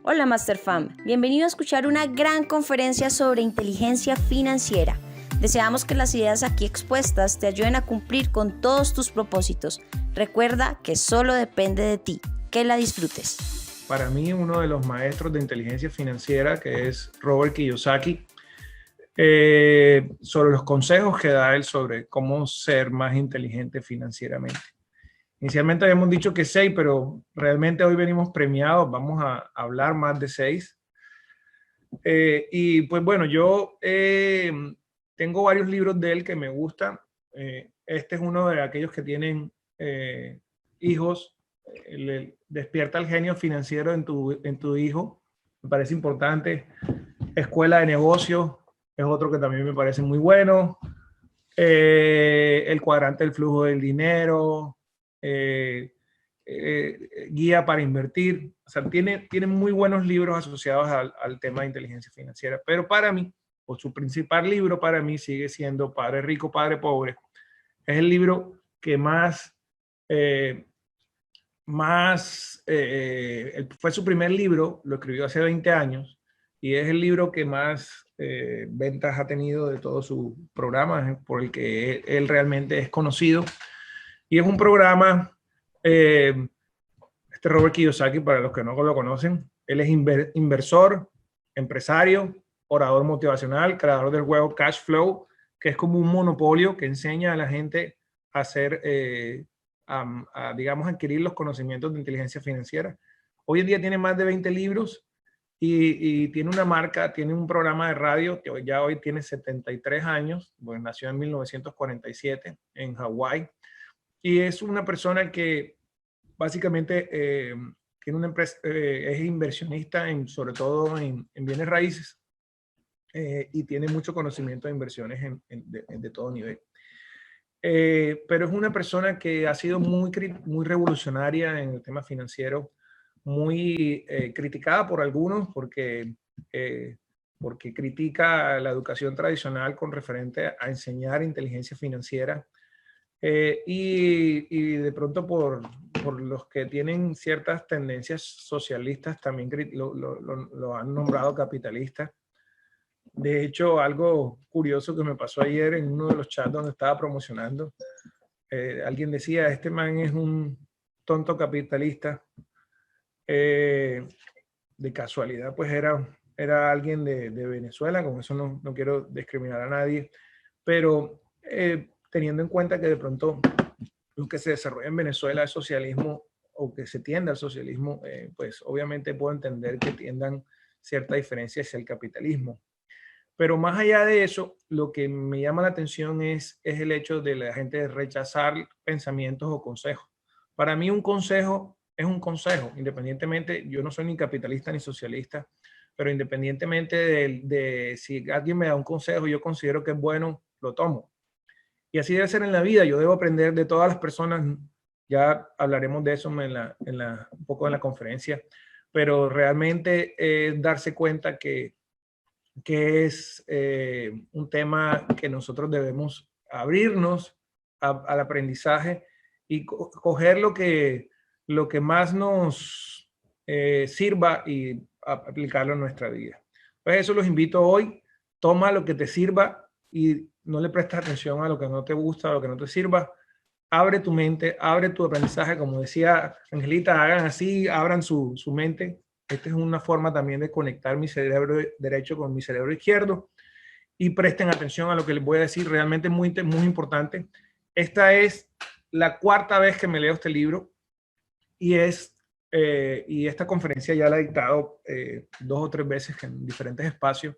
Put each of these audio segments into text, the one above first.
Hola MasterFam, bienvenido a escuchar una gran conferencia sobre inteligencia financiera. Deseamos que las ideas aquí expuestas te ayuden a cumplir con todos tus propósitos. Recuerda que solo depende de ti, que la disfrutes. Para mí, uno de los maestros de inteligencia financiera, que es Robert Kiyosaki, sobre los consejos que da él sobre cómo ser más inteligente financieramente. Inicialmente habíamos dicho que 6, pero realmente hoy venimos premiados, vamos a hablar más de 6. Y pues bueno, yo tengo varios libros de él que me gustan. Este es uno de aquellos que tienen hijos. Despierta el genio financiero en tu hijo. Me parece importante. Escuela de Negocios es otro que también me parece muy bueno. El cuadrante del flujo del dinero. Guía para invertir. O sea, tiene muy buenos libros asociados al tema de inteligencia financiera. Pero para mí, o su principal libro para mí sigue siendo Padre Rico, Padre Pobre. Es el libro que fue su primer libro, lo escribió hace 20 años, y es el libro que más ventas ha tenido de todo su programa, por el que él realmente es conocido. Y es un programa, Robert Kiyosaki, para los que no lo conocen, él es inversor, empresario, orador motivacional, creador del juego Cash Flow, que es como un monopolio que enseña a la gente a hacer, digamos, adquirir los conocimientos de inteligencia financiera. Hoy en día tiene más de 20 libros y tiene una marca, tiene un programa de radio que ya hoy tiene 73 años, pues nació en 1947 en Hawái, y es una persona que básicamente tiene una empresa, es inversionista sobre todo en bienes raíces, y tiene mucho conocimiento de inversiones de todo nivel. Pero es una persona que ha sido muy revolucionaria en el tema financiero, muy criticada por algunos porque critica la educación tradicional con referente a enseñar inteligencia financiera. Y de pronto por los que tienen ciertas tendencias socialistas también lo han nombrado capitalista. De hecho, algo curioso que me pasó ayer en uno de los chats donde estaba promocionando, alguien decía, este man es un tonto capitalista. De casualidad, pues era alguien de Venezuela, con eso no quiero discriminar a nadie, pero teniendo en cuenta que de pronto lo que se desarrolla en Venezuela es socialismo, o que se tiende al socialismo, pues obviamente puedo entender que tiendan cierta diferencia hacia el capitalismo. Pero más allá de eso, lo que me llama la atención es el hecho de la gente rechazar pensamientos o consejos. Para mí un consejo es un consejo, independientemente, yo no soy ni capitalista ni socialista, pero independientemente de si alguien me da un consejo, yo considero que es bueno, lo tomo. Y así debe ser en la vida. Yo debo aprender de todas las personas. Ya hablaremos de eso un poco en la conferencia, pero realmente darse cuenta que es un tema que nosotros debemos abrirnos al aprendizaje y coger lo que más nos sirva y aplicarlo en nuestra vida. Pues eso los invito hoy. Toma lo que te sirva y no le prestes atención a lo que no te gusta, a lo que no te sirva. Abre tu mente, abre tu aprendizaje. Como decía Angelita, hagan así, abran su mente. Esta es una forma también de conectar mi cerebro derecho con mi cerebro izquierdo, y presten atención a lo que les voy a decir, realmente muy importante. Esta es la 4ª vez que me leo este libro, y esta conferencia ya la he dictado 2 o 3 veces en diferentes espacios.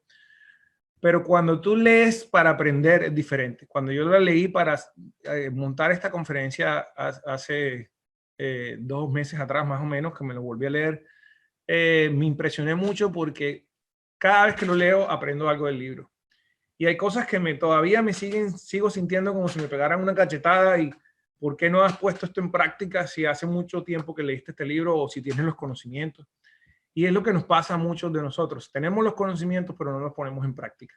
Pero cuando tú lees para aprender es diferente. Cuando yo la leí para montar esta conferencia hace 2 meses atrás, más o menos, que me lo volví a leer, me impresioné mucho porque cada vez que lo leo aprendo algo del libro. Y hay cosas que todavía sigo sintiendo como si me pegaran una cachetada. Y ¿por qué no has puesto esto en práctica si hace mucho tiempo que leíste este libro, o si tienes los conocimientos? Y es lo que nos pasa a muchos de nosotros. Tenemos los conocimientos, pero no los ponemos en práctica.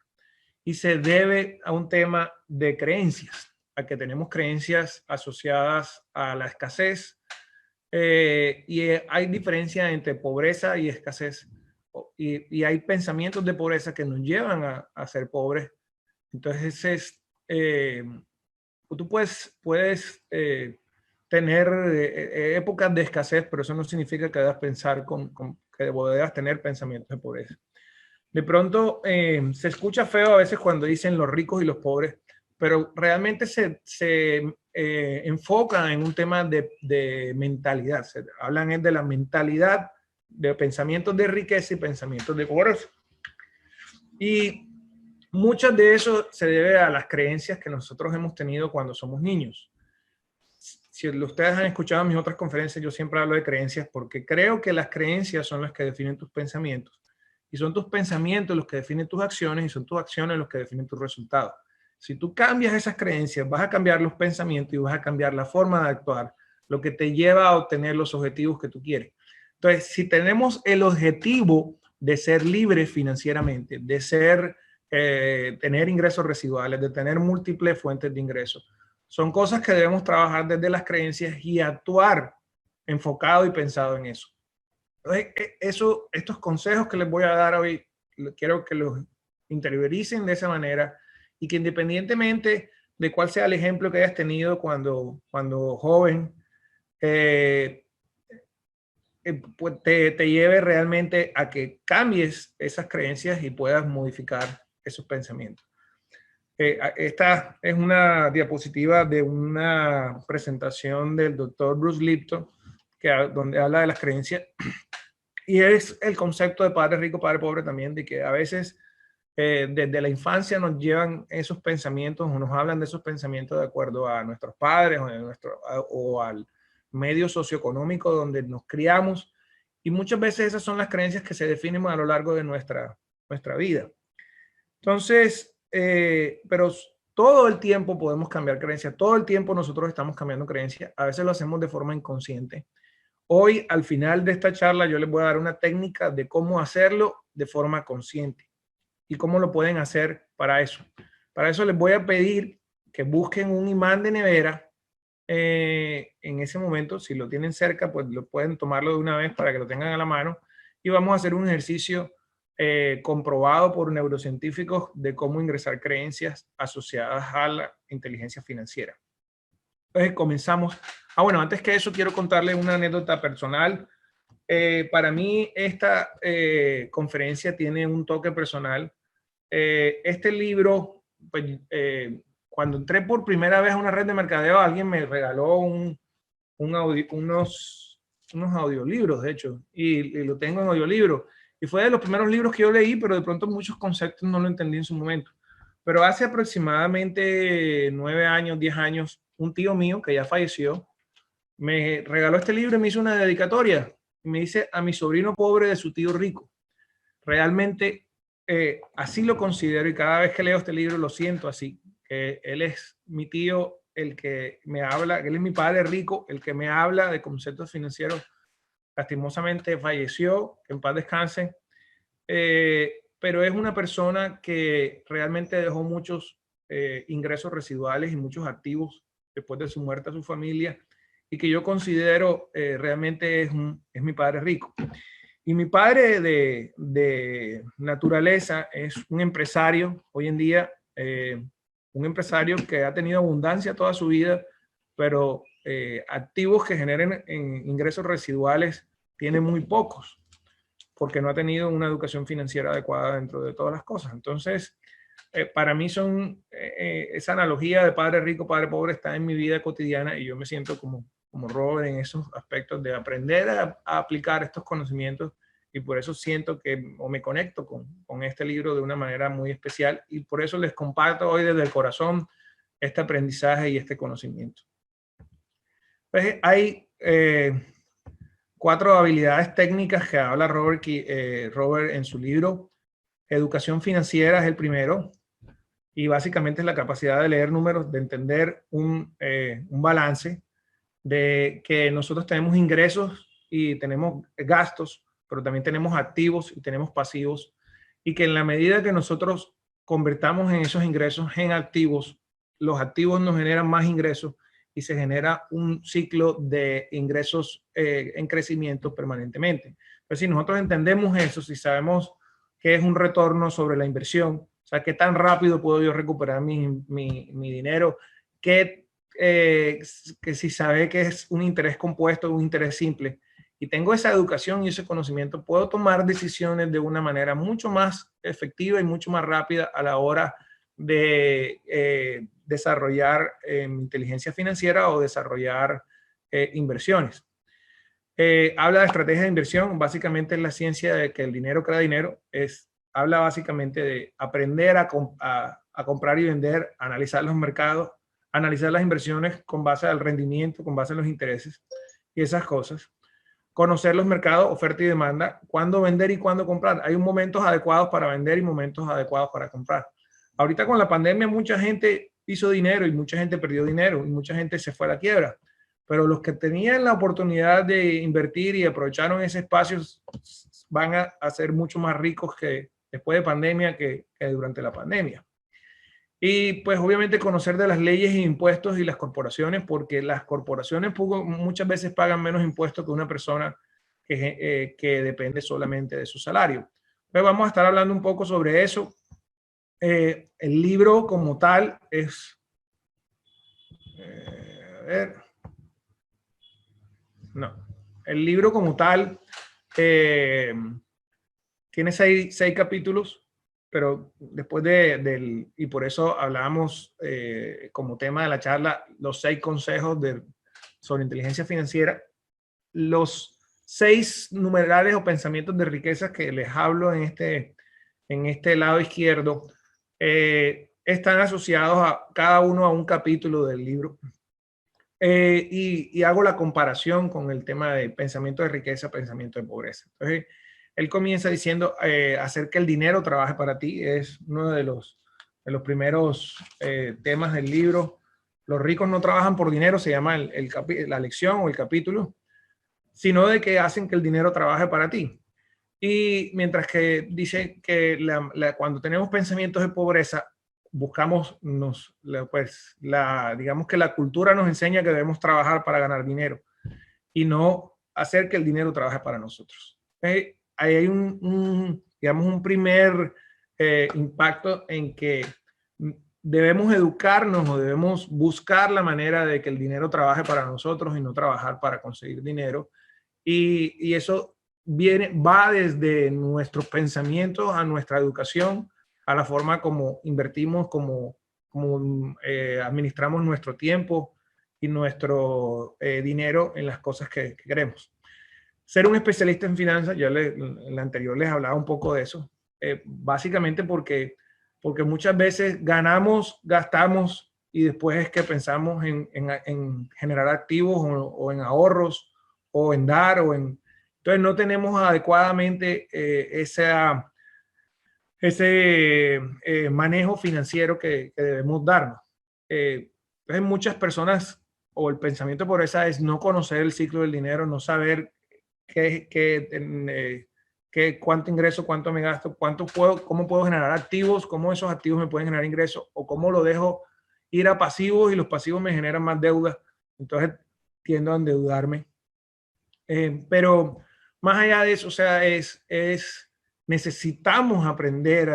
Y se debe a un tema de creencias, a que tenemos creencias asociadas a la escasez. Y hay diferencia entre pobreza y escasez. y hay pensamientos de pobreza que nos llevan a ser pobres. Entonces, tú puedes tener épocas de escasez, pero eso no significa que debas pensar que debas tener pensamientos de pobreza. De pronto se escucha feo a veces cuando dicen los ricos y los pobres, pero realmente se enfocan en un tema de mentalidad. Hablan de la mentalidad de pensamientos de riqueza y pensamientos de pobreza. Y muchas de eso se debe a las creencias que nosotros hemos tenido cuando somos niños. Si ustedes han escuchado mis otras conferencias, yo siempre hablo de creencias porque creo que las creencias son las que definen tus pensamientos. Y son tus pensamientos los que definen tus acciones y son tus acciones los que definen tus resultados. Si tú cambias esas creencias, vas a cambiar los pensamientos y vas a cambiar la forma de actuar, lo que te lleva a obtener los objetivos que tú quieres. Entonces, si tenemos el objetivo de ser libres financieramente, de tener ingresos residuales, de tener múltiples fuentes de ingresos, son cosas que debemos trabajar desde las creencias y actuar enfocado y pensado en eso. Estos consejos que les voy a dar hoy, quiero que los interioricen de esa manera y que independientemente de cuál sea el ejemplo que hayas tenido cuando joven, pues te lleve realmente a que cambies esas creencias y puedas modificar esos pensamientos. Esta es una diapositiva de una presentación del doctor Bruce Lipton, donde habla de las creencias. Y es el concepto de padre rico, padre pobre también, de que a veces desde la infancia nos llevan esos pensamientos o nos hablan de esos pensamientos de acuerdo a nuestros padres o al medio socioeconómico donde nos criamos. Y muchas veces esas son las creencias que se definen a lo largo de nuestra vida. Entonces, pero todo el tiempo podemos cambiar creencias, todo el tiempo nosotros estamos cambiando creencias, a veces lo hacemos de forma inconsciente. Hoy, al final de esta charla, yo les voy a dar una técnica de cómo hacerlo de forma consciente y cómo lo pueden hacer para eso. Para eso les voy a pedir que busquen un imán de nevera. En ese momento, si lo tienen cerca, pues lo pueden tomarlo de una vez para que lo tengan a la mano. Y vamos a hacer un ejercicio comprobado por neurocientíficos de cómo ingresar creencias asociadas a la inteligencia financiera. Entonces comenzamos. Bueno, antes que eso quiero contarles una anécdota personal. Para mí esta conferencia tiene un toque personal. Este libro, pues, cuando entré por primera vez a una red de mercadeo, alguien me regaló unos audiolibros, de hecho, y lo tengo en audiolibro. Y fue de los primeros libros que yo leí, pero de pronto muchos conceptos no lo entendí en su momento. Pero hace aproximadamente 9 años, 10 años, un tío mío que ya falleció, me regaló este libro y me hizo una dedicatoria. Y me dice a mi sobrino pobre de su tío rico. Realmente así lo considero y cada vez que leo este libro lo siento así. Que él es mi tío, el que me habla, él es mi padre rico, el que me habla de conceptos financieros. Lastimosamente falleció, que en paz descanse. Pero es una persona que realmente dejó muchos ingresos residuales y muchos activos después de su muerte a su familia y que yo considero realmente es mi padre rico. Y mi padre de naturaleza es un empresario, hoy en día, un empresario que ha tenido abundancia toda su vida, pero activos que generen ingresos residuales tiene muy pocos, porque no ha tenido una educación financiera adecuada dentro de todas las cosas. Entonces, para mí esa analogía de padre rico, padre pobre está en mi vida cotidiana y yo me siento como Robert en esos aspectos de aprender a aplicar estos conocimientos y por eso siento o me conecto con este libro de una manera muy especial y por eso les comparto hoy desde el corazón este aprendizaje y este conocimiento. Pues hay 4 habilidades técnicas que habla Robert en su libro. Educación financiera es el primero y básicamente es la capacidad de leer números, de entender un balance, de que nosotros tenemos ingresos y tenemos gastos, pero también tenemos activos y tenemos pasivos y que en la medida que nosotros convertamos en esos ingresos en activos, los activos nos generan más ingresos y se genera un ciclo de ingresos en crecimiento permanentemente. Pero si nosotros entendemos eso, si sabemos qué es un retorno sobre la inversión, o sea, qué tan rápido puedo yo recuperar mi dinero, que si sabe que es un interés compuesto, un interés simple, y tengo esa educación y ese conocimiento, puedo tomar decisiones de una manera mucho más efectiva y mucho más rápida a la hora de desarrollar inteligencia financiera o desarrollar inversiones. Habla de estrategia de inversión, básicamente es la ciencia de que el dinero crea dinero, habla básicamente de aprender a comprar y vender, analizar los mercados, analizar las inversiones con base al rendimiento, con base en los intereses y esas cosas. Conocer los mercados, oferta y demanda, cuándo vender y cuándo comprar. Hay momentos adecuados para vender y momentos adecuados para comprar. Ahorita con la pandemia mucha gente hizo dinero y mucha gente perdió dinero y mucha gente se fue a la quiebra. Pero los que tenían la oportunidad de invertir y aprovecharon ese espacio van a ser mucho más ricos que después de pandemia que durante la pandemia. Y pues obviamente conocer de las leyes e impuestos y las corporaciones, porque las corporaciones muchas veces pagan menos impuestos que una persona que depende solamente de su salario. Pues vamos a estar hablando un poco sobre eso. El libro como tal es... a ver. No. El libro como tal tiene seis capítulos, pero después y por eso hablábamos como tema de la charla, los 6 consejos sobre inteligencia financiera, los 6 numerales o pensamientos de riqueza que les hablo en este lado izquierdo, están asociados a cada uno a un capítulo del libro. Y hago la comparación con el tema de pensamiento de riqueza, pensamiento de pobreza. Entonces, él comienza diciendo hacer que el dinero trabaje para ti. Es uno de los primeros temas del libro. Los ricos no trabajan por dinero, se llama la lección o el capítulo, sino de que hacen que el dinero trabaje para ti. Y mientras que dice que cuando tenemos pensamientos de pobreza, buscamos, digamos que la cultura nos enseña que debemos trabajar para ganar dinero y no hacer que el dinero trabaje para nosotros. Ahí hay digamos, un primer impacto en que debemos educarnos o debemos buscar la manera de que el dinero trabaje para nosotros y no trabajar para conseguir dinero. Y eso va desde nuestros pensamientos a nuestra educación, a la forma como invertimos, como administramos nuestro tiempo y nuestro dinero en las cosas que queremos. Ser un especialista en finanzas, ya en la anterior les hablaba un poco de eso, básicamente porque muchas veces ganamos, gastamos y después es que pensamos en generar activos o en ahorros o en dar entonces no tenemos adecuadamente ese manejo financiero que debemos darnos. Entonces muchas personas, o el pensamiento de pobreza es no conocer el ciclo del dinero, no saber cuánto ingreso, cuánto me gasto, cómo puedo generar activos, cómo esos activos me pueden generar ingresos, o cómo lo dejo ir a pasivos y los pasivos me generan más deuda. Entonces tiendo a endeudarme. Pero más allá de eso, o sea, necesitamos aprender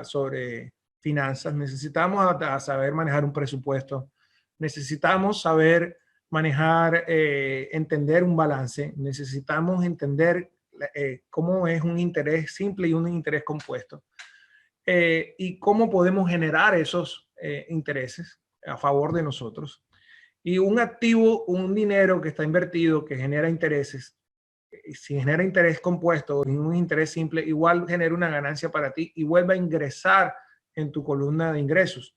sobre finanzas, necesitamos saber manejar un presupuesto, necesitamos saber manejar, entender un balance, necesitamos entender cómo es un interés simple y un interés compuesto, y cómo podemos generar esos intereses a favor de nosotros. Y un activo, un dinero que está invertido, que genera intereses, si genera interés compuesto o un interés simple, igual genera una ganancia para ti y vuelve a ingresar en tu columna de ingresos.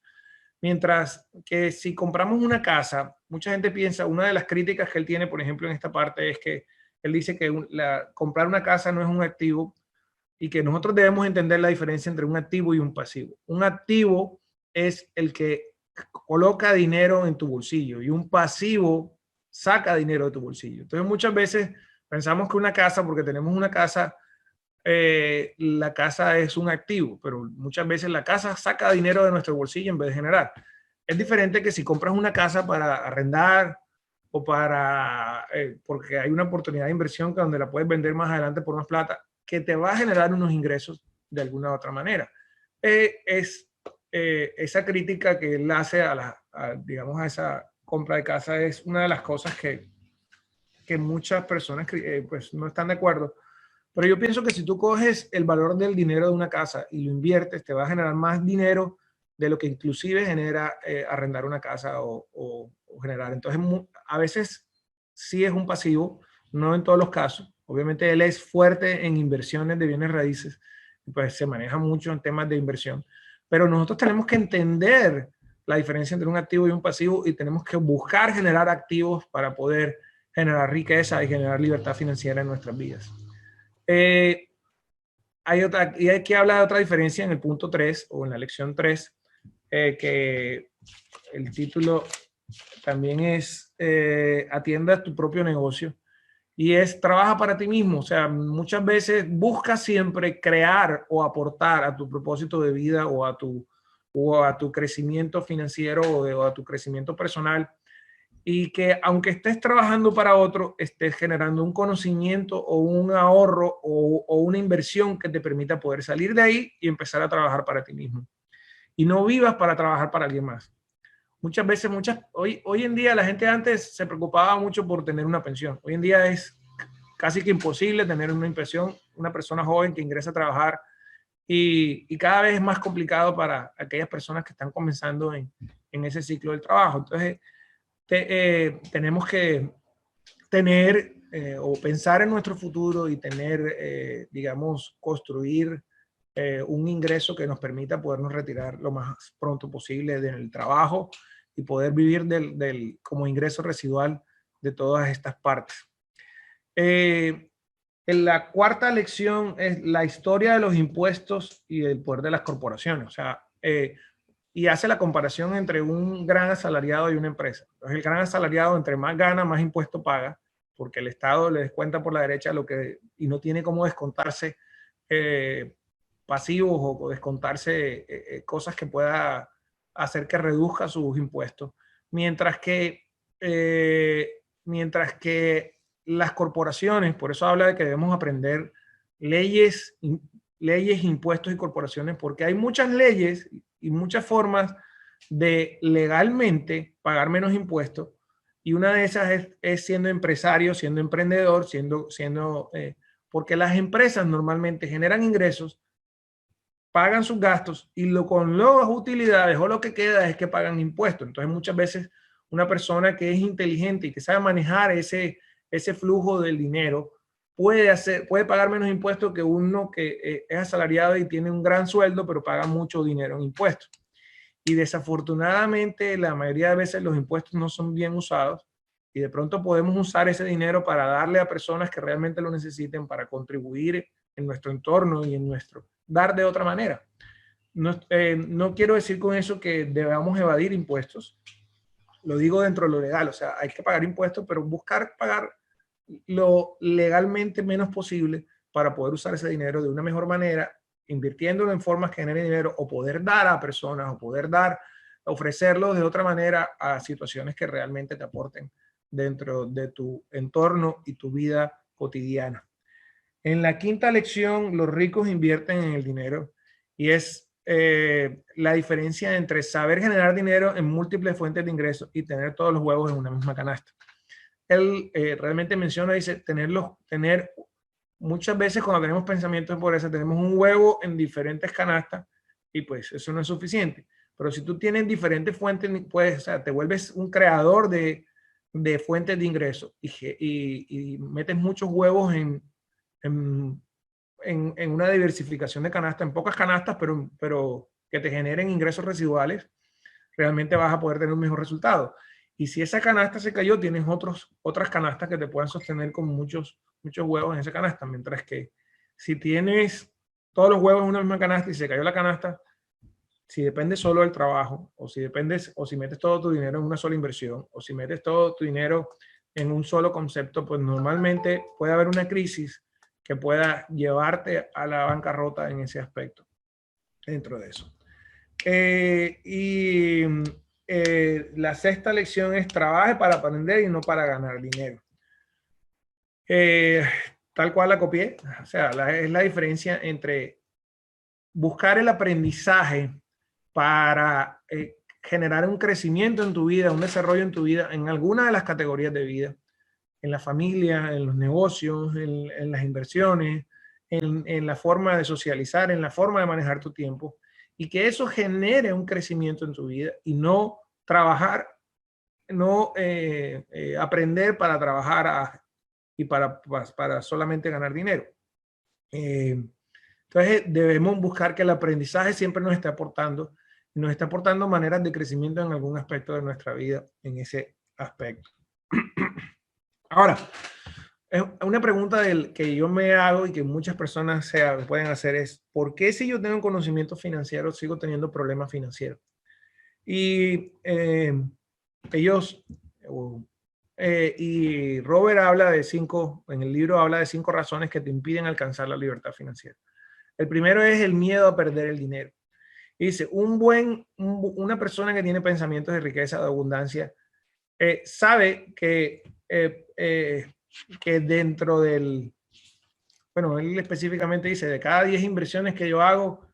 Mientras que si compramos una casa, mucha gente piensa, una de las críticas que él tiene, por ejemplo, en esta parte es que él dice que comprar una casa no es un activo y que nosotros debemos entender la diferencia entre un activo y un pasivo. Un activo es el que coloca dinero en tu bolsillo y un pasivo saca dinero de tu bolsillo. Entonces muchas veces pensamos que una casa, porque tenemos una casa, la casa es un activo, pero muchas veces la casa saca dinero de nuestro bolsillo en vez de generar. Es diferente que si compras una casa para arrendar o para, porque hay una oportunidad de inversión que donde la puedes vender más adelante por más plata, que te va a generar unos ingresos de alguna u otra manera. Esa crítica que él hace digamos, a esa compra de casa es una de las cosas que muchas personas pues no están de acuerdo. Pero yo pienso que si tú coges el valor del dinero de una casa y lo inviertes, te va a generar más dinero de lo que inclusive genera arrendar una casa o generar. Entonces, a veces sí es un pasivo, no en todos los casos. Obviamente él es fuerte en inversiones de bienes raíces, pues se maneja mucho en temas de inversión. Pero nosotros tenemos que entender la diferencia entre un activo y un pasivo y tenemos que buscar generar activos para poder generar riqueza y generar libertad financiera en nuestras vidas. Y hay que hablar de otra diferencia en el punto 3 o en la lección 3, que el título también es atienda tu propio negocio, y es trabaja para ti mismo. O sea, muchas veces busca siempre crear o aportar a tu propósito de vida o a tu crecimiento financiero o a tu crecimiento personal, y que aunque estés trabajando para otro, estés generando un conocimiento o un ahorro o una inversión que te permita poder salir de ahí y empezar a trabajar para ti mismo. Y no vivas para trabajar para alguien más. Muchas veces, hoy en día la gente antes se preocupaba mucho por tener una pensión. Hoy en día es casi que imposible tener una pensión, una persona joven que ingresa a trabajar, y cada vez es más complicado para aquellas personas que están comenzando en ese ciclo del trabajo. Entonces, tenemos que tener o pensar en nuestro futuro y tener, digamos, construir un ingreso que nos permita podernos retirar lo más pronto posible del trabajo y poder vivir como ingreso residual de todas estas partes. En la cuarta lección es la historia de los impuestos y del poder de las corporaciones. O sea, y hace la comparación entre un gran asalariado y una empresa. Entonces, el gran asalariado, entre más gana, más impuesto paga, porque el Estado le descuenta por la derecha y no tiene cómo descontarse pasivos o descontarse cosas que pueda hacer que reduzca sus impuestos. Mientras que las corporaciones, por eso habla de que debemos aprender leyes, impuestos y corporaciones, porque hay muchas leyes y muchas formas de legalmente pagar menos impuestos, y una de esas es siendo empresario, siendo emprendedor, porque las empresas normalmente generan ingresos, pagan sus gastos y con las utilidades o lo que queda es que pagan impuestos. Entonces muchas veces una persona que es inteligente y que sabe manejar ese flujo del dinero puede pagar menos impuestos que uno que es asalariado y tiene un gran sueldo, pero paga mucho dinero en impuestos. Y desafortunadamente, la mayoría de veces los impuestos no son bien usados, y de pronto podemos usar ese dinero para darle a personas que realmente lo necesiten, para contribuir en nuestro entorno y dar de otra manera. No quiero decir con eso que debamos evadir impuestos. Lo digo dentro de lo legal. O sea, hay que pagar impuestos, pero buscar pagar lo legalmente menos posible para poder usar ese dinero de una mejor manera, invirtiéndolo en formas que generen dinero, o poder dar a personas, o ofrecerlo de otra manera a situaciones que realmente te aporten dentro de tu entorno y tu vida cotidiana. En la quinta lección, los ricos invierten en el dinero, y es la diferencia entre saber generar dinero en múltiples fuentes de ingresos y tener todos los huevos en una misma canasta. Él realmente menciona, dice, tener muchas veces cuando tenemos pensamientos de pobreza, tenemos un huevo en diferentes canastas, y pues eso no es suficiente. Pero si tú tienes diferentes fuentes, pues, o sea, te vuelves un creador de fuentes de ingresos y metes muchos huevos en una diversificación de canastas, en pocas canastas, pero que te generen ingresos residuales, realmente vas a poder tener un mejor resultado. Y si esa canasta se cayó, tienes otras canastas que te puedan sostener con muchos huevos en esa canasta. Mientras que si tienes todos los huevos en una misma canasta y se cayó la canasta, si depende solo del trabajo, o si metes todo tu dinero en una sola inversión, o si metes todo tu dinero en un solo concepto, pues normalmente puede haber una crisis que pueda llevarte a la bancarrota en ese aspecto, dentro de eso. Y la sexta lección es trabaje para aprender y no para ganar dinero. Tal cual la copié. O sea, es la diferencia entre buscar el aprendizaje para generar un crecimiento en tu vida, un desarrollo en tu vida, en alguna de las categorías de vida, en la familia, en los negocios, en las inversiones, en la forma de socializar, en la forma de manejar tu tiempo, y que eso genere un crecimiento en tu vida y no trabajar, no aprender para trabajar y para solamente ganar dinero. Entonces debemos buscar que el aprendizaje siempre nos esté aportando maneras de crecimiento en algún aspecto de nuestra vida en ese aspecto. Ahora, es una pregunta que yo me hago y que muchas personas pueden hacer es, ¿por qué si yo tengo conocimiento financiero sigo teniendo problemas financieros? Y y Robert habla de en el libro habla de 5 razones que te impiden alcanzar la libertad financiera. El primero es el miedo a perder el dinero. Y dice, una persona que tiene pensamientos de riqueza, de abundancia, sabe que dentro bueno, él específicamente dice, de cada 10 inversiones que yo hago,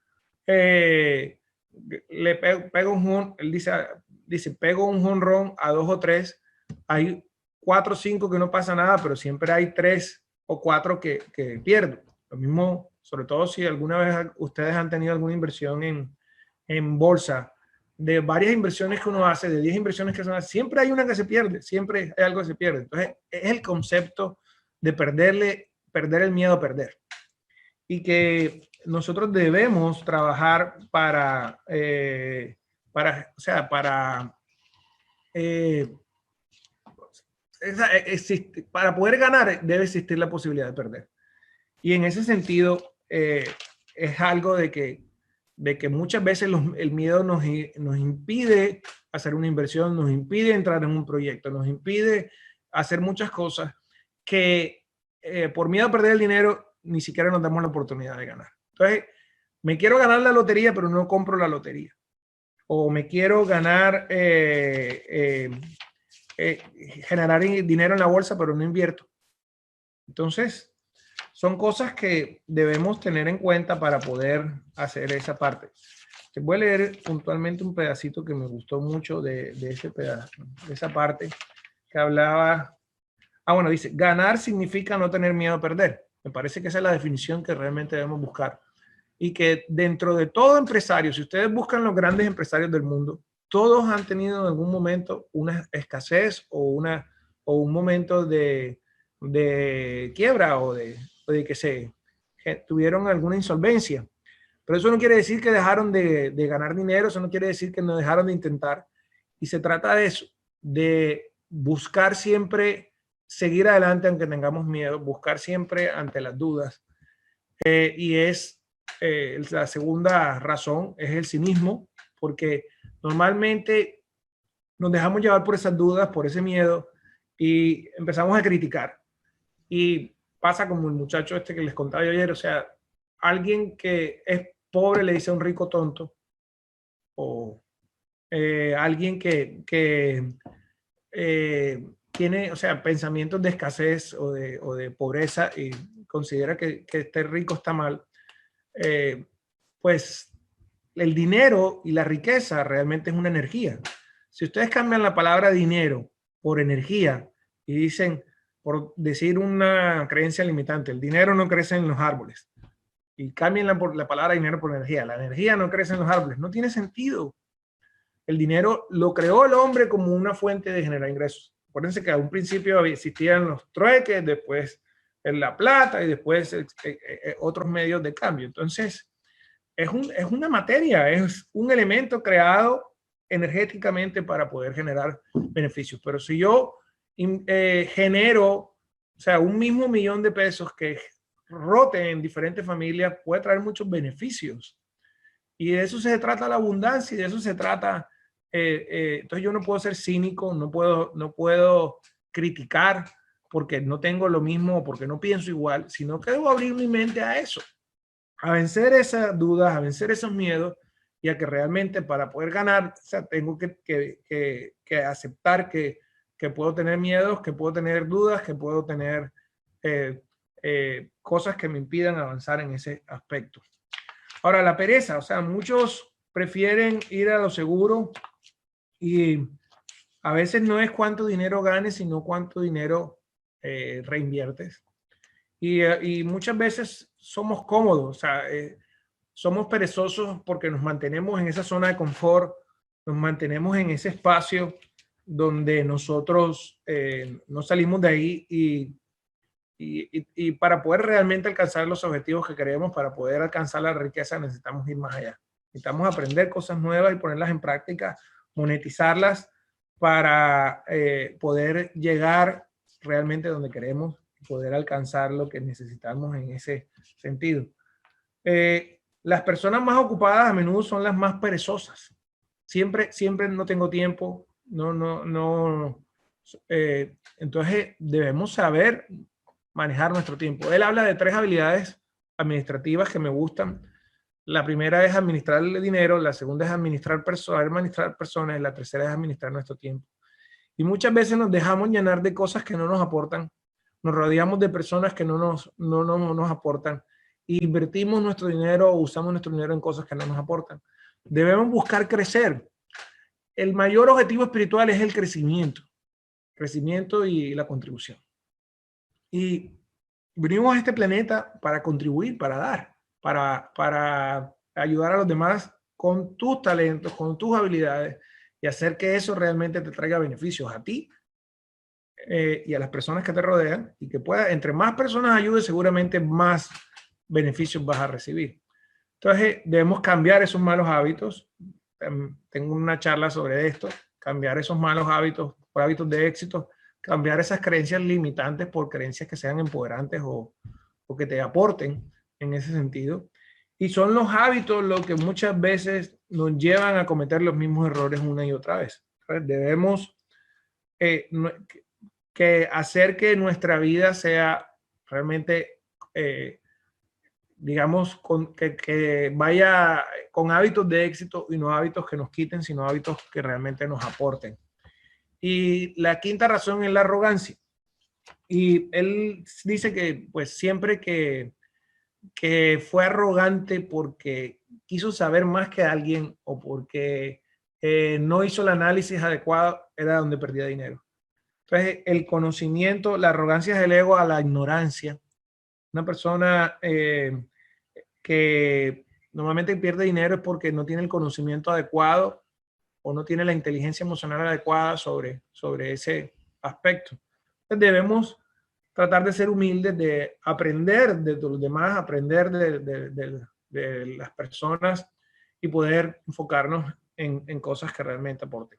le pego él dice, pego un jonrón a 2 o 3, hay 4 o 5 que no pasa nada, pero siempre hay 3 o 4 que pierdo. Lo mismo, sobre todo si alguna vez ustedes han tenido alguna inversión en bolsa, de varias inversiones que uno hace, de 10 inversiones que se hacen, siempre hay una que se pierde, siempre hay algo que se pierde. Entonces, es el concepto de perder el miedo a perder. Y que nosotros debemos trabajar para poder ganar, debe existir la posibilidad de perder. Y en ese sentido, es algo de que muchas veces el miedo nos impide hacer una inversión, nos impide entrar en un proyecto, nos impide hacer muchas cosas que por miedo a perder el dinero ni siquiera nos damos la oportunidad de ganar. Entonces, me quiero ganar la lotería, pero no compro la lotería. O me quiero ganar, generar dinero en la bolsa, pero no invierto. Entonces, son cosas que debemos tener en cuenta para poder hacer esa parte. Te voy a leer puntualmente un pedacito que me gustó mucho de esa parte que hablaba. Bueno, dice, ganar significa no tener miedo a perder. Me parece que esa es la definición que realmente debemos buscar. Y que dentro de todo empresario, si ustedes buscan los grandes empresarios del mundo, todos han tenido en algún momento una escasez o un momento de quiebra o de que tuvieron alguna insolvencia. Pero eso no quiere decir que dejaron de ganar dinero, eso no quiere decir que no dejaron de intentar. Y se trata de eso, de buscar siempre seguir adelante aunque tengamos miedo, buscar siempre ante las dudas. Y la segunda razón es el cinismo, porque normalmente nos dejamos llevar por esas dudas, por ese miedo y empezamos a criticar. Y pasa como el muchacho este que les contaba yo ayer, o sea, alguien que es pobre le dice a un rico tonto, o alguien que tiene, o sea, pensamientos de escasez o de pobreza y considera que este rico está mal, pues el dinero y la riqueza realmente es una energía. Si ustedes cambian la palabra dinero por energía y dicen, por decir una creencia limitante, el dinero no crece en los árboles, y cambian la palabra dinero por energía, la energía no crece en los árboles, no tiene sentido. El dinero lo creó el hombre como una fuente de generar ingresos. Acuérdense que a un principio existían los trueques, después la plata y después otros medios de cambio. Entonces, es una materia, es un elemento creado energéticamente para poder generar beneficios. Pero si yo genero, o sea, un mismo millón de pesos que rote en diferentes familias, puede traer muchos beneficios. Y de eso se trata la abundancia y de eso se trata. Entonces yo no puedo ser cínico, no puedo criticar porque no tengo lo mismo, porque no pienso igual, sino que debo abrir mi mente a eso, a vencer esas dudas, a vencer esos miedos y a que realmente para poder ganar, o sea, tengo que aceptar que puedo tener miedos, que puedo tener dudas, que puedo tener cosas que me impidan avanzar en ese aspecto. Ahora, la pereza, o sea, muchos prefieren ir a lo seguro y a veces no es cuánto dinero ganes, sino cuánto dinero reinviertes. Y muchas veces somos cómodos, o sea, somos perezosos porque nos mantenemos en esa zona de confort, nos mantenemos en ese espacio donde nosotros no salimos de ahí y para poder realmente alcanzar los objetivos que queremos, para poder alcanzar la riqueza, necesitamos ir más allá. Necesitamos aprender cosas nuevas y ponerlas en práctica, monetizarlas para poder llegar realmente donde queremos, poder alcanzar lo que necesitamos en ese sentido. Las personas más ocupadas a menudo son las más perezosas. Siempre no tengo tiempo, entonces debemos saber manejar nuestro tiempo. Él habla de 3 habilidades administrativas que me gustan. La primera es administrar el dinero, la segunda es administrar personas, y la tercera es administrar nuestro tiempo. Y muchas veces nos dejamos llenar de cosas que no nos aportan, nos rodeamos de personas que no nos aportan, e invertimos nuestro dinero o usamos nuestro dinero en cosas que no nos aportan. Debemos buscar crecer. El mayor objetivo espiritual es el crecimiento y la contribución. Y venimos a este planeta para contribuir, para dar, para ayudar a los demás con tus talentos, con tus habilidades y hacer que eso realmente te traiga beneficios a ti y a las personas que te rodean, y que entre más personas ayudes, seguramente más beneficios vas a recibir. Entonces debemos cambiar esos malos hábitos. Tengo una charla sobre esto, cambiar esos malos hábitos por hábitos de éxito, cambiar esas creencias limitantes por creencias que sean empoderantes o que te aporten en ese sentido. Y son los hábitos los que muchas veces nos llevan a cometer los mismos errores una y otra vez. Entonces, debemos hacer que nuestra vida sea realmente, digamos, que vaya con hábitos de éxito y no hábitos que nos quiten, sino hábitos que realmente nos aporten. Y la quinta razón es la arrogancia. Y él dice que pues siempre que fue arrogante porque quiso saber más que alguien o porque no hizo el análisis adecuado, era donde perdía dinero. Entonces, el conocimiento, la arrogancia es el ego a la ignorancia. Una persona que normalmente pierde dinero es porque no tiene el conocimiento adecuado o no tiene la inteligencia emocional adecuada sobre ese aspecto. Entonces debemos tratar de ser humildes, de aprender de los demás, aprender de las personas y poder enfocarnos en cosas que realmente aporten.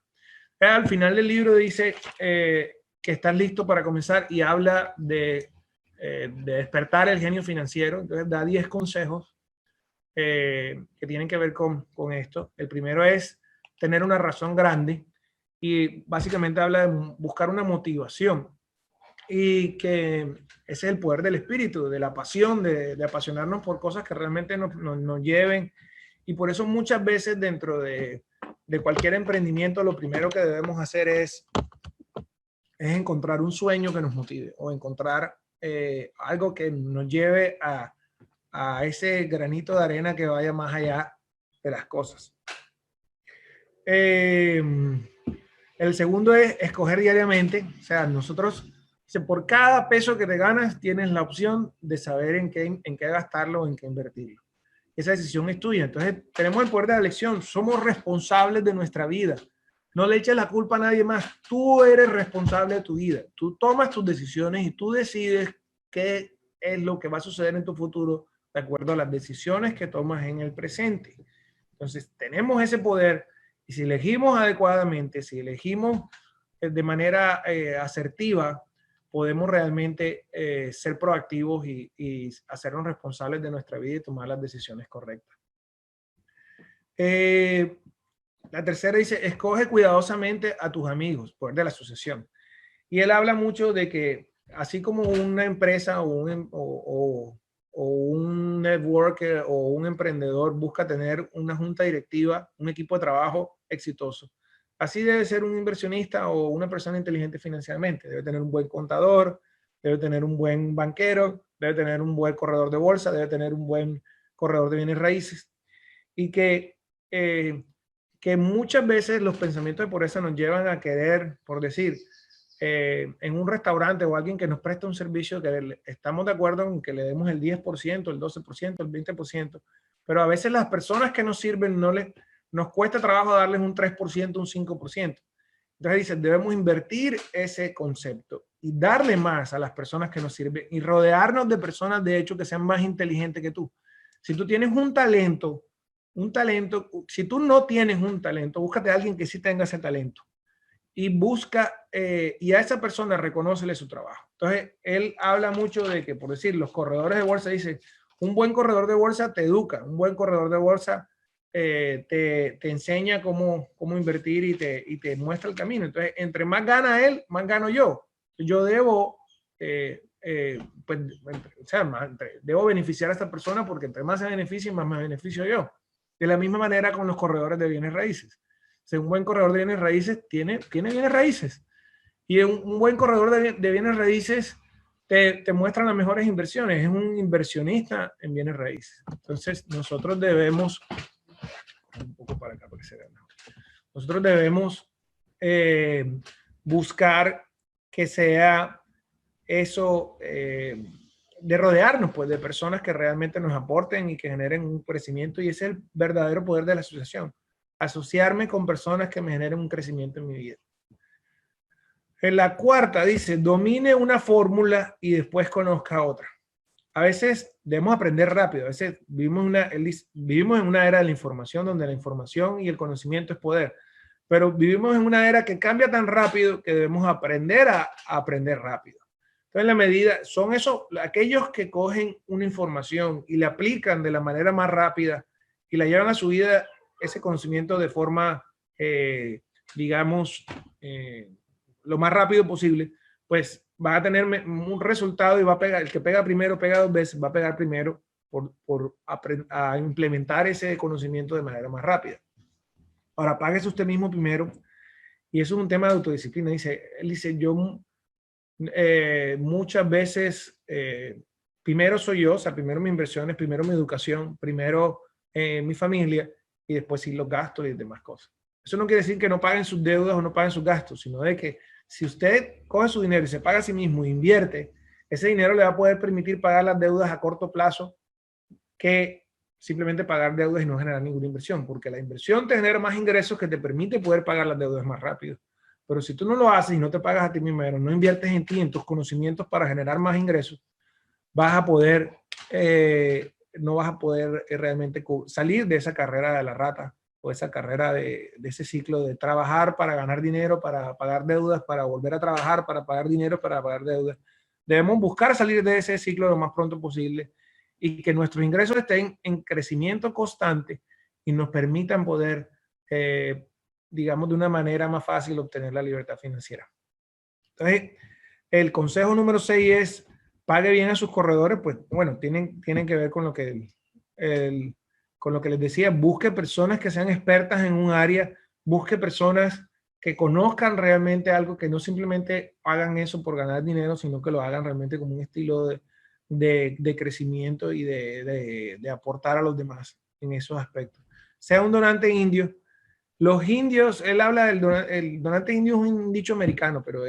Al final del libro dice que estás listo para comenzar y habla de despertar el genio financiero. Entonces da 10 consejos que tienen que ver con esto. El primero es tener una razón grande y básicamente habla de buscar una motivación, y que ese es el poder del espíritu, de la pasión, de apasionarnos por cosas que realmente nos lleven. Y por eso muchas veces dentro de cualquier emprendimiento lo primero que debemos hacer es encontrar un sueño que nos motive o encontrar algo que nos lleve a ese granito de arena que vaya más allá de las cosas. El segundo es escoger diariamente. O sea, nosotros, por cada peso que te ganas, tienes la opción de saber en qué gastarlo o en qué invertirlo. Esa decisión es tuya. Entonces, tenemos el poder de la elección. Somos responsables de nuestra vida. No le eches la culpa a nadie más. Tú eres responsable de tu vida. Tú tomas tus decisiones y tú decides qué es lo que va a suceder en tu futuro de acuerdo a las decisiones que tomas en el presente. Entonces, tenemos ese poder. Y si elegimos adecuadamente, si elegimos de manera asertiva, podemos realmente ser proactivos y hacernos responsables de nuestra vida y tomar las decisiones correctas. La tercera dice, escoge cuidadosamente a tus amigos, poder de la asociación. Y él habla mucho de que así como una empresa o o un networker o un emprendedor busca tener una junta directiva, un equipo de trabajo exitoso. Así debe ser un inversionista o una persona inteligente financieramente. Debe tener un buen contador, debe tener un buen banquero, debe tener un buen corredor de bolsa, debe tener un buen corredor de bienes raíces. Y que muchas veces los pensamientos de pobreza nos llevan a querer, por decir, en un restaurante o alguien que nos presta un servicio que estamos de acuerdo en que le demos el 10%, el 12%, el 20%, pero a veces las personas que nos sirven nos cuesta trabajo darles un 3%, un 5%. Entonces dicen, debemos invertir ese concepto y darle más a las personas que nos sirven y rodearnos de personas, de hecho, que sean más inteligentes que tú. Si tú tienes un talento, si tú no tienes un talento, búscate a alguien que sí tenga ese talento y busca, y a esa persona reconócele su trabajo. Entonces, él habla mucho de que, por decir, los corredores de bolsa, dice, un buen corredor de bolsa te educa, un buen corredor de bolsa te enseña cómo invertir y te muestra el camino. Entonces, entre más gana él, más gano yo. Yo debo, pues, o sea, debo beneficiar a esta persona porque entre más se beneficia, más me beneficio yo. De la misma manera con los corredores de bienes raíces. Un buen corredor de bienes raíces tiene bienes raíces. Y un buen corredor de bienes raíces te muestra las mejores inversiones. Es un inversionista en bienes raíces. Entonces, nosotros debemos, un poco para acá para que se vea mejor. Nosotros debemos buscar que sea eso, de rodearnos pues, de personas que realmente nos aporten y que generen un crecimiento. Y ese es el verdadero poder de la asociación. Asociarme con personas que me generen un crecimiento en mi vida. En la cuarta dice, domine una fórmula y después conozca otra. A veces debemos aprender rápido. A veces vivimos en una era de la información donde la información y el conocimiento es poder. Pero vivimos en una era que cambia tan rápido que debemos aprender a aprender rápido. Entonces, la medida son aquellos que cogen una información y la aplican de la manera más rápida y la llevan a su vida ese conocimiento de forma, digamos, lo más rápido posible, pues va a tener un resultado y va a pegar. El que pega primero pega 2 veces, va a pegar primero a implementar ese conocimiento de manera más rápida. Ahora, páguese usted mismo primero, y eso es un tema de autodisciplina. Él dice, yo muchas veces, primero soy yo, o sea, primero mis inversiones, primero mi educación, primero mi familia, y después sí los gastos y demás cosas. Eso no quiere decir que no paguen sus deudas o no paguen sus gastos, sino de que si usted coge su dinero y se paga a sí mismo e invierte, ese dinero le va a poder permitir pagar las deudas a corto plazo que simplemente pagar deudas y no generar ninguna inversión, porque la inversión te genera más ingresos que te permite poder pagar las deudas más rápido. Pero si tú no lo haces y no te pagas a ti mismo, no inviertes en ti, en tus conocimientos para generar más ingresos, vas a poder, no vas a poder realmente salir de esa carrera de la rata o esa carrera de ese ciclo de trabajar para ganar dinero, para pagar deudas, para volver a trabajar, para pagar dinero, para pagar deudas. Debemos buscar salir de ese ciclo lo más pronto posible y que nuestros ingresos estén en crecimiento constante y nos permitan poder, digamos, de una manera más fácil obtener la libertad financiera. Entonces, el consejo número 6 es pague bien a sus corredores. Pues bueno, tienen que ver con lo que con lo que les decía, busque personas que sean expertas en un área, busque personas que conozcan realmente algo, que no simplemente hagan eso por ganar dinero, sino que lo hagan realmente como un estilo de crecimiento y de aportar a los demás en esos aspectos. Sea un donante indio. Los indios, él habla el donante indio es un dicho americano, pero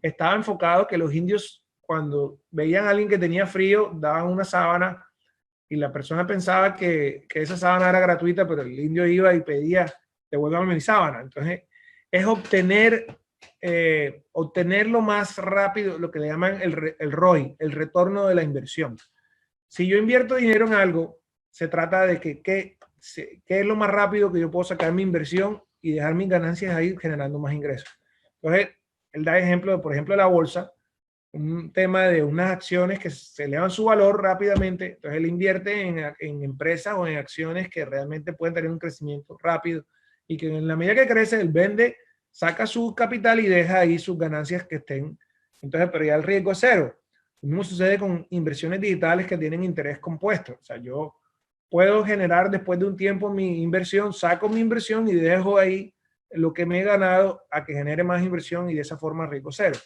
estaba enfocado que los indios, cuando veían a alguien que tenía frío, daban una sábana y la persona pensaba que esa sábana era gratuita, pero el indio iba y pedía, devuélvame mi sábana. Entonces, es obtener lo más rápido, lo que le llaman el ROI, el retorno de la inversión. Si yo invierto dinero en algo, se trata de qué es lo más rápido que yo puedo sacar mi inversión y dejar mis ganancias ahí generando más ingresos. Entonces, él da ejemplo, por ejemplo, de la bolsa, un tema de unas acciones que se elevan su valor rápidamente. Entonces, él invierte en empresas o en acciones que realmente pueden tener un crecimiento rápido y que en la medida que crece, él vende, saca su capital y deja ahí sus ganancias que estén. Entonces, pero ya el riesgo es cero. Lo mismo sucede con inversiones digitales que tienen interés compuesto. O sea, yo puedo generar después de un tiempo mi inversión, saco mi inversión y dejo ahí lo que me he ganado a que genere más inversión y de esa forma rico cero.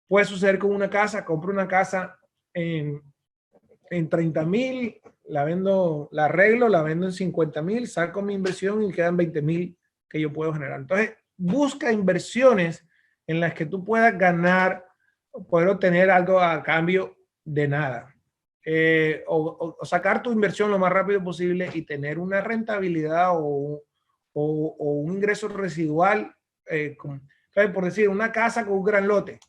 Puede suceder con una casa, compro una casa en 30,000, la vendo, la arreglo, la vendo en 50,000, saco mi inversión y quedan 20,000 que yo puedo generar. Entonces, busca inversiones en las que tú puedas ganar, poder obtener algo a cambio de nada. O sacar tu inversión lo más rápido posible y tener una rentabilidad o un ingreso residual. Entonces, por decir, una casa con un gran lote.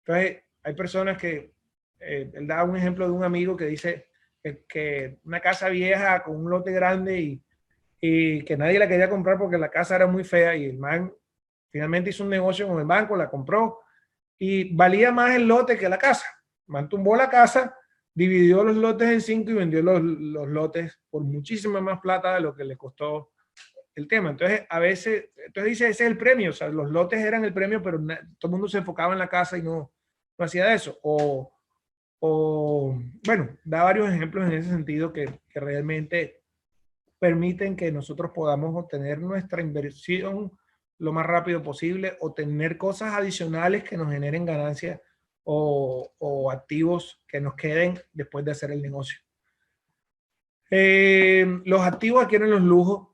Entonces, hay personas que, él da un ejemplo de un amigo que dice que una casa vieja con un lote grande y que nadie la quería comprar porque la casa era muy fea y el man finalmente hizo un negocio con el banco, la compró y valía más el lote que la casa. Mantumbó la casa, dividió los lotes en 5 y vendió los lotes por muchísima más plata de lo que le costó el tema. Entonces, a veces, entonces dice, ese es el premio, o sea, los lotes eran el premio, pero todo el mundo se enfocaba en la casa y no hacía eso. Bueno, da varios ejemplos en ese sentido que realmente permiten que nosotros podamos obtener nuestra inversión lo más rápido posible o tener cosas adicionales que nos generen ganancias o activos que nos queden después de hacer el negocio. Los activos adquieren los lujos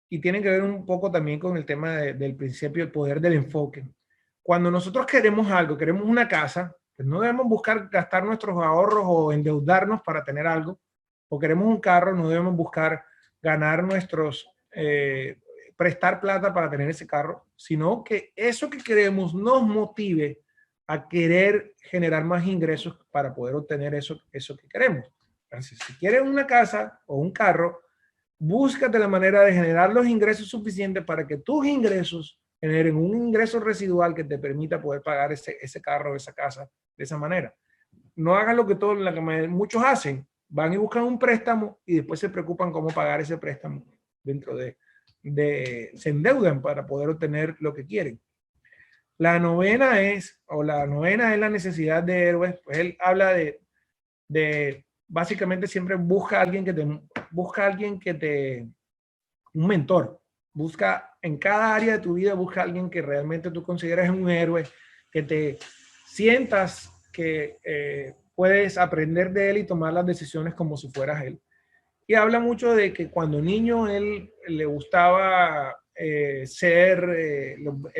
y tienen que ver un poco también con el tema del principio, el poder del enfoque. Cuando nosotros queremos algo, queremos una casa, pues no debemos buscar gastar nuestros ahorros o endeudarnos para tener algo, o queremos un carro, no debemos buscar ganar prestar plata para tener ese carro, sino que eso que queremos nos motive a querer generar más ingresos para poder obtener eso que queremos. Entonces, si quieres una casa o un carro, búscate la manera de generar los ingresos suficientes para que tus ingresos generen un ingreso residual que te permita poder pagar ese carro o esa casa de esa manera. No hagas lo que muchos hacen, van y buscan un préstamo y después se preocupan cómo pagar ese préstamo se endeudan para poder obtener lo que quieren. La novena es la necesidad de héroes. Pues él habla de básicamente siempre busca a alguien un mentor. Busca en cada área de tu vida, busca a alguien que realmente tú consideres un héroe, que te sientas que puedes aprender de él y tomar las decisiones como si fueras él. Y habla mucho de que cuando niño él le gustaba el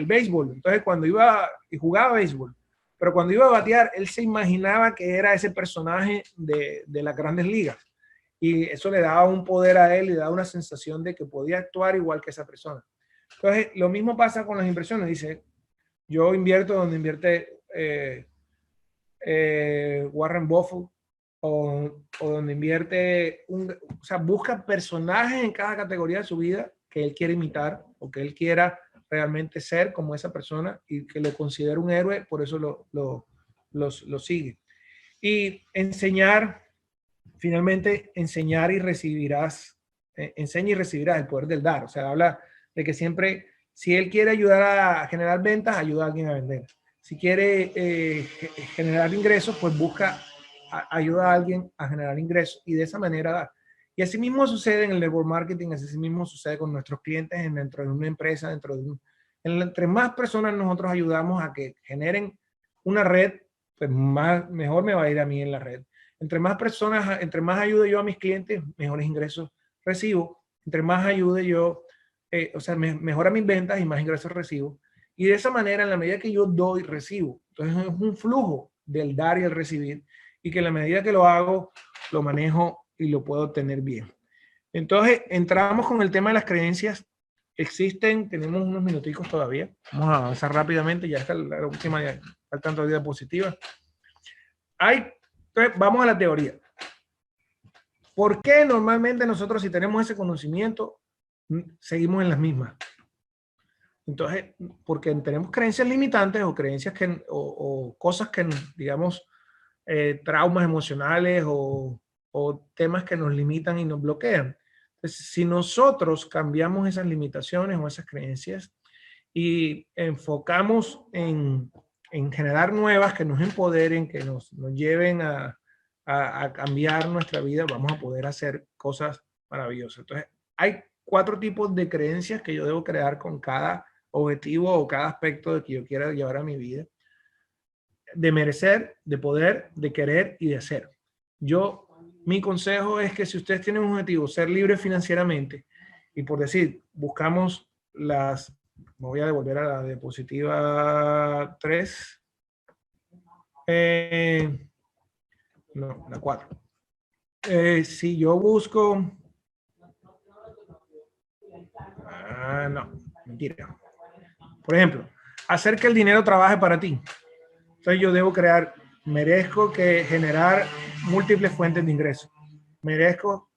béisbol. Entonces cuando iba y jugaba béisbol, pero cuando iba a batear, él se imaginaba que era ese personaje de las grandes ligas. Y eso le daba un poder a él y le daba una sensación de que podía actuar igual que esa persona. Entonces, lo mismo pasa con las inversiones. Dice, yo invierto donde invierte Warren Buffett o donde invierte, o sea, busca personajes en cada categoría de su vida que él quiere imitar o que él quiera realmente ser como esa persona y que lo considera un héroe, por eso lo sigue. Y finalmente, enseñar y recibirás, enseña y recibirás el poder del dar. O sea, habla de que siempre, si él quiere ayudar a generar ventas, ayuda a alguien a vender. Si quiere generar ingresos, pues ayuda a alguien a generar ingresos y de esa manera da. Y así mismo sucede en el network marketing, así mismo sucede con nuestros clientes dentro de una empresa, entre más personas nosotros ayudamos a que generen una red, pues mejor me va a ir a mí en la red. Entre más personas, entre más ayude yo a mis clientes, mejores ingresos recibo. Entre más ayude yo, mejora mis ventas y más ingresos recibo. Y de esa manera, en la medida que yo doy, recibo. Entonces es un flujo del dar y el recibir. Y que en la medida que lo hago, lo manejo y lo puedo tener bien. Entonces, entramos con el tema de las creencias. Tenemos unos minuticos todavía. Vamos a avanzar rápidamente. Ya está la última, faltan todavía diapositivas. Vamos a la teoría. ¿Por qué normalmente nosotros, si tenemos ese conocimiento, seguimos en las mismas? Entonces, porque tenemos creencias limitantes o creencias o cosas que, digamos, traumas emocionales o temas que nos limitan y nos bloquean. Entonces, si nosotros cambiamos esas limitaciones o esas creencias y enfocamos en en generar nuevas que nos empoderen, que nos lleven a cambiar nuestra vida, vamos a poder hacer cosas maravillosas. Entonces, hay 4 tipos de creencias que yo debo crear con cada objetivo o cada aspecto de que yo quiera llevar a mi vida. De merecer, de poder, de querer y de hacer. Mi consejo es que si ustedes tienen un objetivo, ser libre financieramente, y por decir, buscamos me voy a devolver a la diapositiva 3. No, la 4. Si yo busco... no, mentira. Por ejemplo, hacer que el dinero trabaje para ti. Entonces yo debo merezco generar múltiples fuentes de ingresos. Merezco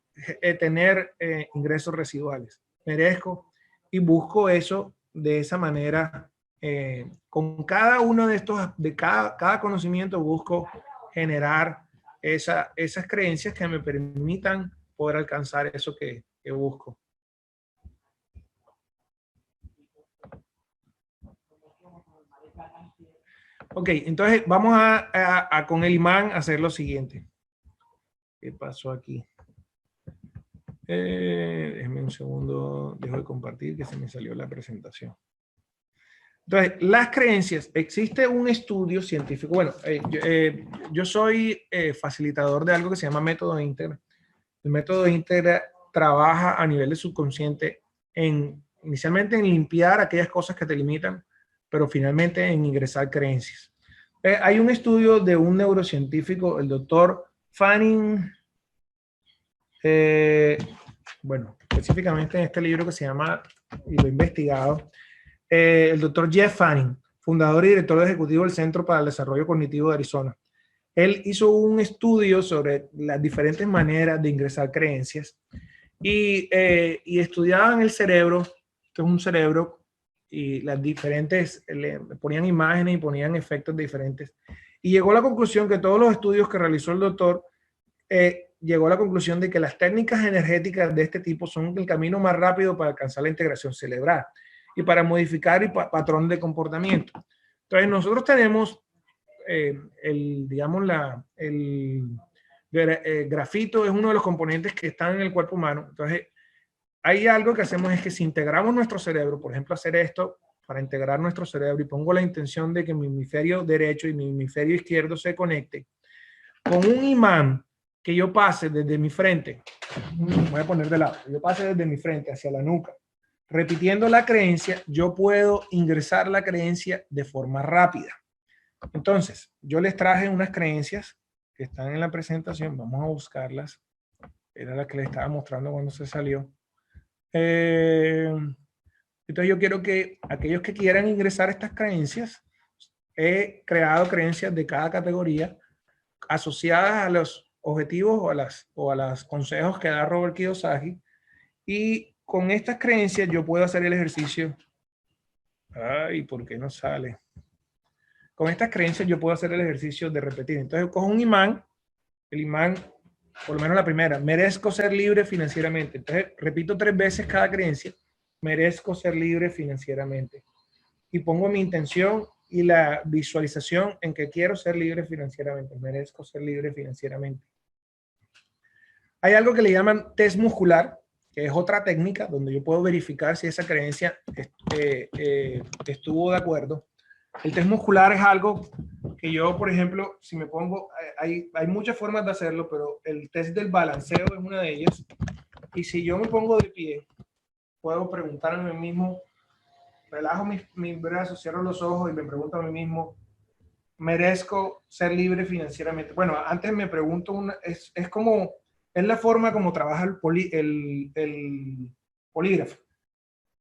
tener ingresos residuales. Merezco y busco eso de esa manera. Con cada uno de estos, cada conocimiento busco generar esas creencias que me permitan poder alcanzar eso que busco. Ok, entonces vamos con el imán a hacer lo siguiente. ¿Qué pasó aquí? Déjenme un segundo, dejo de compartir que se me salió la presentación. Entonces, las creencias, existe un estudio científico. Bueno, yo soy facilitador de algo que se llama método íntegra. El método íntegra trabaja a nivel de subconsciente inicialmente en limpiar aquellas cosas que te limitan, pero finalmente en ingresar creencias. Hay un estudio de un neurocientífico, el doctor Fanning, bueno, específicamente en este libro que se llama, y lo he investigado, el doctor Jeff Fanning, fundador y director ejecutivo del Centro para el Desarrollo Cognitivo de Arizona. Él hizo un estudio sobre las diferentes maneras de ingresar creencias y estudiaban el cerebro. Esto es un cerebro y las diferentes, le ponían imágenes y ponían efectos diferentes. Y llegó a la conclusión que todos los estudios que realizó el doctor llegó a la conclusión de que las técnicas energéticas de este tipo son el camino más rápido para alcanzar la integración cerebral y para modificar patrón de comportamiento. Entonces nosotros tenemos el grafito es uno de los componentes que están en el cuerpo humano. Entonces hay algo que hacemos es que si integramos nuestro cerebro, por ejemplo, hacer esto para integrar nuestro cerebro y pongo la intención de que mi hemisferio derecho y mi hemisferio izquierdo se conecten, con un imán que yo pase desde mi frente, voy a poner de lado, yo pase desde mi frente hacia la nuca, repitiendo la creencia, yo puedo ingresar la creencia de forma rápida. Entonces, yo les traje unas creencias que están en la presentación, vamos a buscarlas, era la que les estaba mostrando cuando se salió. Entonces yo quiero que aquellos que quieran ingresar estas creencias, he creado creencias de cada categoría asociadas a los objetivos o a los consejos que da Robert Kiyosaki, y con estas creencias yo puedo hacer el ejercicio. Ay, ¿por qué no sale? Con estas creencias yo puedo hacer el ejercicio de repetir. Entonces cojo un imán, el imán, por lo menos la primera, merezco ser libre financieramente. Entonces repito 3 veces cada creencia, merezco ser libre financieramente. Y pongo mi intención y la visualización en que quiero ser libre financieramente. Merezco ser libre financieramente. Hay algo que le llaman test muscular, que es otra técnica donde yo puedo verificar si esa creencia estuvo de acuerdo. El test muscular es algo que yo, por ejemplo, si me pongo, hay muchas formas de hacerlo, pero el test del balanceo es una de ellas. Y si yo me pongo de pie, puedo preguntarme a mí mismo, relajo mis brazos, cierro los ojos y me pregunto a mí mismo, ¿merezco ser libre financieramente? Bueno, antes me pregunto, es la forma como trabaja el polígrafo.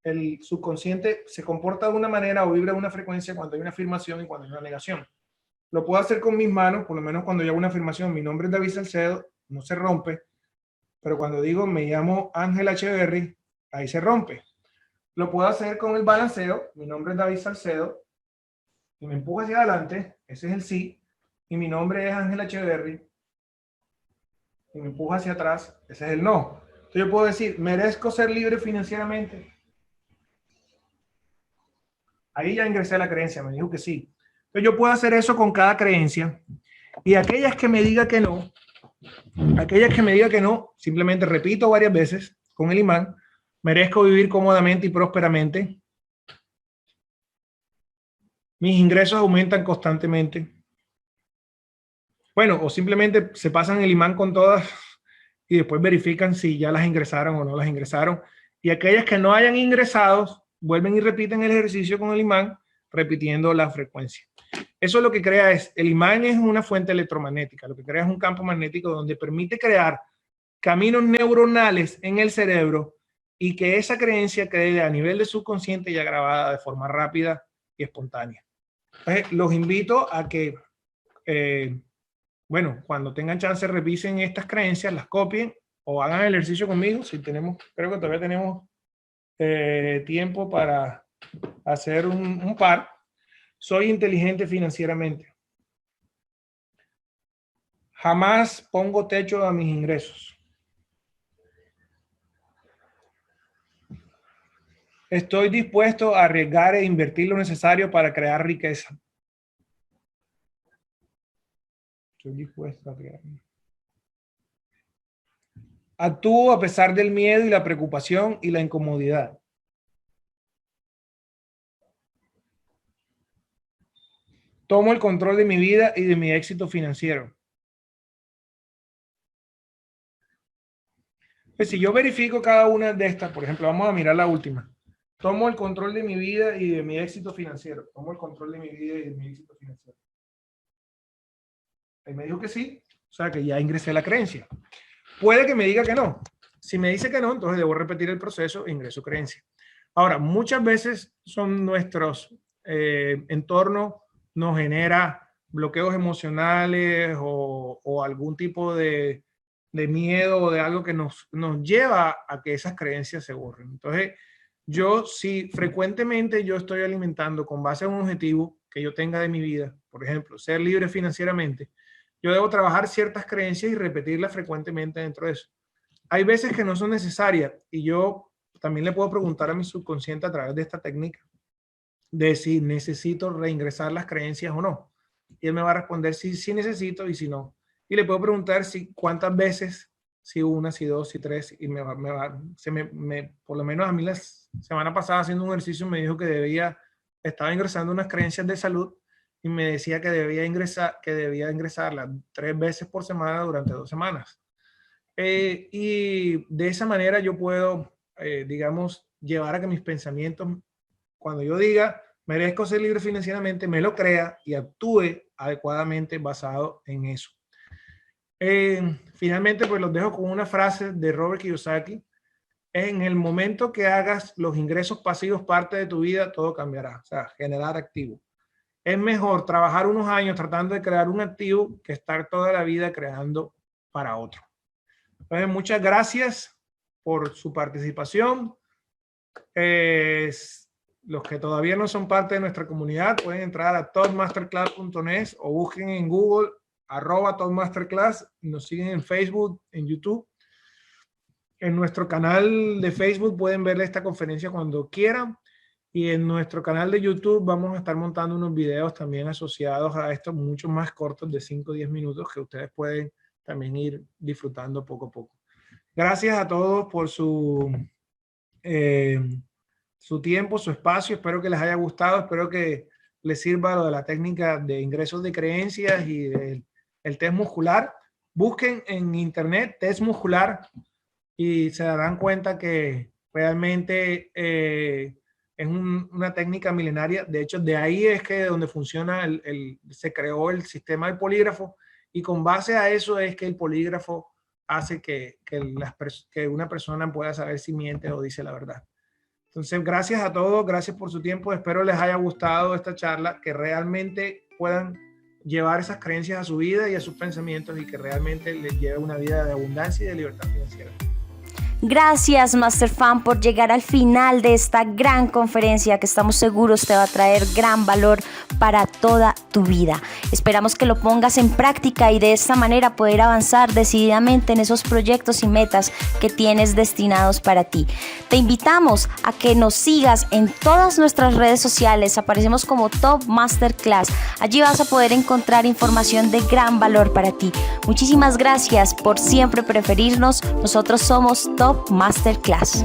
El subconsciente se comporta de una manera o vibra de una frecuencia cuando hay una afirmación y cuando hay una negación. Lo puedo hacer con mis manos, por lo menos cuando yo hago una afirmación, mi nombre es David Salcedo, no se rompe, pero cuando digo me llamo Ángel Echeverry, ahí se rompe. Lo puedo hacer con el balanceo, mi nombre es David Salcedo, y me empujo hacia adelante, ese es el sí, y mi nombre es Ángel Echeverry, y me empujo hacia atrás, ese es el no. Entonces yo puedo decir, ¿merezco ser libre financieramente? Ahí ya ingresé a la creencia, me dijo que sí. Entonces yo puedo hacer eso con cada creencia, y aquellas que me diga que no, simplemente repito varias veces con el imán: merezco vivir cómodamente y prósperamente. Mis ingresos aumentan constantemente. Bueno, o simplemente se pasan el imán con todas y después verifican si ya las ingresaron o no las ingresaron. Y aquellas que no hayan ingresado, vuelven y repiten el ejercicio con el imán, repitiendo la frecuencia. Eso lo que crea es, el imán es una fuente electromagnética, lo que crea es un campo magnético donde permite crear caminos neuronales en el cerebro y que esa creencia quede a nivel de subconsciente ya grabada de forma rápida y espontánea. Entonces, los invito a que, bueno, cuando tengan chance, revisen estas creencias, las copien o hagan el ejercicio conmigo. Si tenemos, creo que todavía tenemos tiempo para hacer un par. Soy inteligente financieramente. Jamás pongo techo a mis ingresos. Estoy dispuesto a arriesgar e invertir lo necesario para crear riqueza. Estoy dispuesto a crear. Actúo a pesar del miedo y la preocupación y la incomodidad. Tomo el control de mi vida y de mi éxito financiero. Pues si yo verifico cada una de estas, por ejemplo, vamos a mirar la última. Tomo el control de mi vida y de mi éxito financiero. Tomo el control de mi vida y de mi éxito financiero. Ahí me dijo que sí, o sea que ya ingresé la creencia. Puede que me diga que no. Si me dice que no, entonces debo repetir el proceso e ingreso creencia. Ahora, muchas veces son nuestros entornos nos genera bloqueos emocionales o algún tipo de miedo o de algo que nos lleva a que esas creencias se borren. Entonces, yo si frecuentemente yo estoy alimentando con base a un objetivo que yo tenga de mi vida, por ejemplo, ser libre financieramente, yo debo trabajar ciertas creencias y repetirlas frecuentemente dentro de eso. Hay veces que no son necesarias y yo también le puedo preguntar a mi subconsciente a través de esta técnica de si necesito reingresar las creencias o no. Y él me va a responder si sí necesito y si no. Y le puedo preguntar si cuántas veces, si una, si dos, si tres, y por lo menos a mí la semana pasada haciendo un ejercicio me dijo que estaba ingresando unas creencias de salud y me decía que debía ingresarlas 3 veces por semana durante 2 semanas. Y de esa manera yo puedo, digamos, llevar a que mis pensamientos, cuando yo diga merezco ser libre financieramente, me lo crea y actúe adecuadamente basado en eso. Finalmente, pues los dejo con una frase de Robert Kiyosaki: en el momento que hagas los ingresos pasivos parte de tu vida, todo cambiará. O sea, generar activo. Es mejor trabajar unos años tratando de crear un activo que estar toda la vida creando para otro. Entonces, muchas gracias por su participación. Los que todavía no son parte de nuestra comunidad pueden entrar a toastmasterclass.net o busquen en Google @toastmasterclass y nos siguen en Facebook, en YouTube. En nuestro canal de Facebook pueden ver esta conferencia cuando quieran, y en nuestro canal de YouTube vamos a estar montando unos videos también asociados a esto, mucho más cortos de 5 o 10 minutos que ustedes pueden también ir disfrutando poco a poco. Gracias a todos por su tiempo, su espacio. Espero que les haya gustado, espero que les sirva lo de la técnica de ingresos de creencias y el test muscular. Busquen en internet test muscular y se darán cuenta que realmente es una técnica milenaria. De hecho, de ahí es que donde funciona se creó el sistema del polígrafo, y con base a eso es que el polígrafo hace que una persona pueda saber si miente o dice la verdad. Entonces, gracias a todos, gracias por su tiempo. Espero les haya gustado esta charla, que realmente puedan llevar esas creencias a su vida y a sus pensamientos y que realmente les lleve una vida de abundancia y de libertad financiera. Gracias, Master Fan, por llegar al final de esta gran conferencia que estamos seguros te va a traer gran valor para toda tu vida. Esperamos que lo pongas en práctica y de esta manera poder avanzar decididamente en esos proyectos y metas que tienes destinados para ti. Te invitamos a que nos sigas en todas nuestras redes sociales. Aparecemos como Top Masterclass. Allí vas a poder encontrar información de gran valor para ti. Muchísimas gracias por siempre preferirnos. Nosotros somos Top Masterclass.